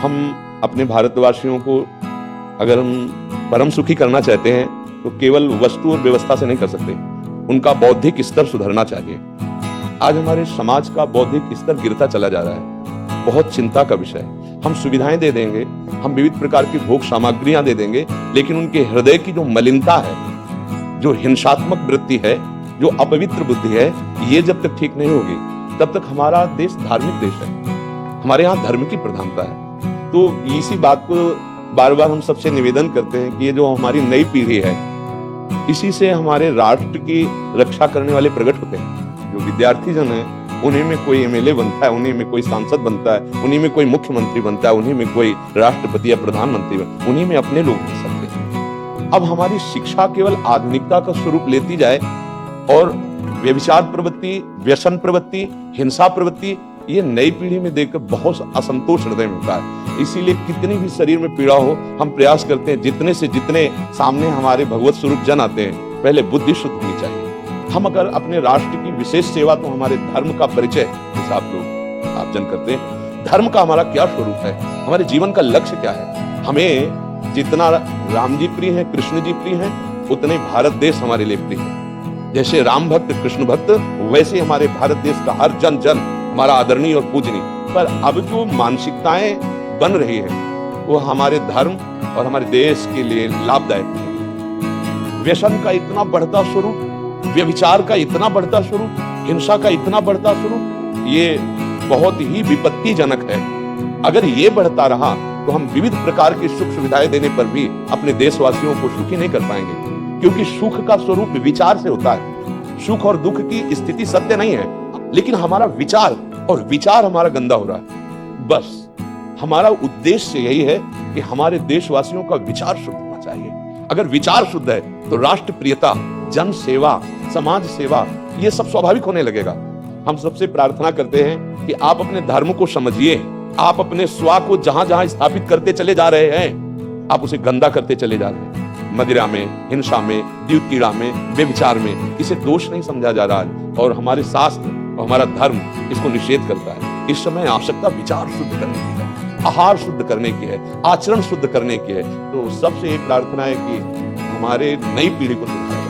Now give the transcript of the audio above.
हम अपने भारतवासियों को अगर हम परम सुखी करना चाहते हैं तो केवल वस्तु और व्यवस्था से नहीं कर सकते, उनका बौद्धिक स्तर सुधरना चाहिए। आज हमारे समाज का बौद्धिक स्तर गिरता चला जा रहा है, बहुत चिंता का विषय है। हम सुविधाएं दे देंगे, हम विविध प्रकार की भोग सामग्रियां दे देंगे, लेकिन उनके हृदय की जो मलिनता है, जो हिंसात्मक वृत्ति है, जो अपवित्र बुद्धि है, ये जब तक ठीक नहीं होगी तब तक हमारा देश धार्मिक देश है, हमारे यहाँ धर्म की प्रधानता है। तो इसी बात को बार बार हम सबसे निवेदन करते हैं कि ये जो हमारी नई पीढ़ी है, इसी से हमारे राष्ट्र की रक्षा करने वाले प्रकट होते हैं। जो विद्यार्थी जन है, उन्हीं में कोई एमएलए बनता है, उन्हीं में कोई सांसद बनता है, उन्हीं में कोई मुख्यमंत्री बनता है, उन्हीं में कोई राष्ट्रपति या प्रधानमंत्री बनता है, उन्हीं में अपने लोग बन सकते हैं। अब हमारी शिक्षा केवल आधुनिकता का स्वरूप लेती जाए और व्यभिचार प्रवृत्ति, व्यसन प्रवृत्ति, हिंसा प्रवृत्ति, ये नई पीढ़ी में देखकर बहुत असंतोष हृदय में होता है। इसीलिए कितनी भी शरीर में पीड़ा हो, हम प्रयास करते हैं जितने से जितने सामने हमारे भगवत स्वरूप जन आते हैं, पहले बुद्धि शुद्ध होनी चाहिए। हम अगर अपने राष्ट्र की विशेष सेवा, तो हमारे धर्म का परिचय आप जन करते हैं। धर्म का हमारा क्या स्वरूप है, हमारे जीवन का लक्ष्य क्या है। हमें जितना राम जी प्रिय है, कृष्ण जी प्रिय है, उतने भारत देश हमारे लिए प्रिय है। जैसे राम भक्त कृष्ण भक्त, वैसे हमारे भारत देश का हर जन जन हमारा आदरणीय और पूजनीय। पर अब जो मानसिकताएं बन रही है, वो हमारे धर्म और हमारे देश के लिए लाभदायक है। व्यसन का इतना बढ़ता स्वरूप, व्यभिचार का इतना बढ़ता स्वरूप, हिंसा का इतना बढ़ता स्वरूप, ये बहुत ही विपत्तिजनक है। अगर ये बढ़ता रहा तो हम विविध प्रकार की सुख सुविधाएं देने पर भी अपने देशवासियों को सुखी नहीं कर पाएंगे, क्योंकि सुख का स्वरूप विचार से होता है। सुख और दुख की स्थिति सत्य नहीं है, लेकिन हमारा विचार, और विचार हमारा गंदा हो रहा है। बस हमारा उद्देश्य यही है कि हमारे देशवासियों का विचार शुद्ध होना चाहिए। अगर विचार शुद्ध है तो राष्ट्र प्रियता, जन सेवा, समाज सेवा, ये सब स्वाभाविक होने लगेगा। हम सबसे प्रार्थना करते हैं कि आप अपने धर्म को समझिए। आप अपने स्व को जहां जहां स्थापित करते चले जा रहे हैं, आप उसे गंदा करते चले जा रहे हैं। मदिरा में, हिंसा में, द्यूतकीड़ा में, व्यभिचार में, इसे दोष नहीं समझा जा रहा है, और हमारे शास्त्र और हमारा धर्म इसको निषेध करता है। इस समय आवश्यकता विचार शुद्ध करने की है, आहार शुद्ध करने की है, आचरण शुद्ध करने की है। तो सबसे एक प्रार्थना है कि हमारे नई पीढ़ी को सुधारें।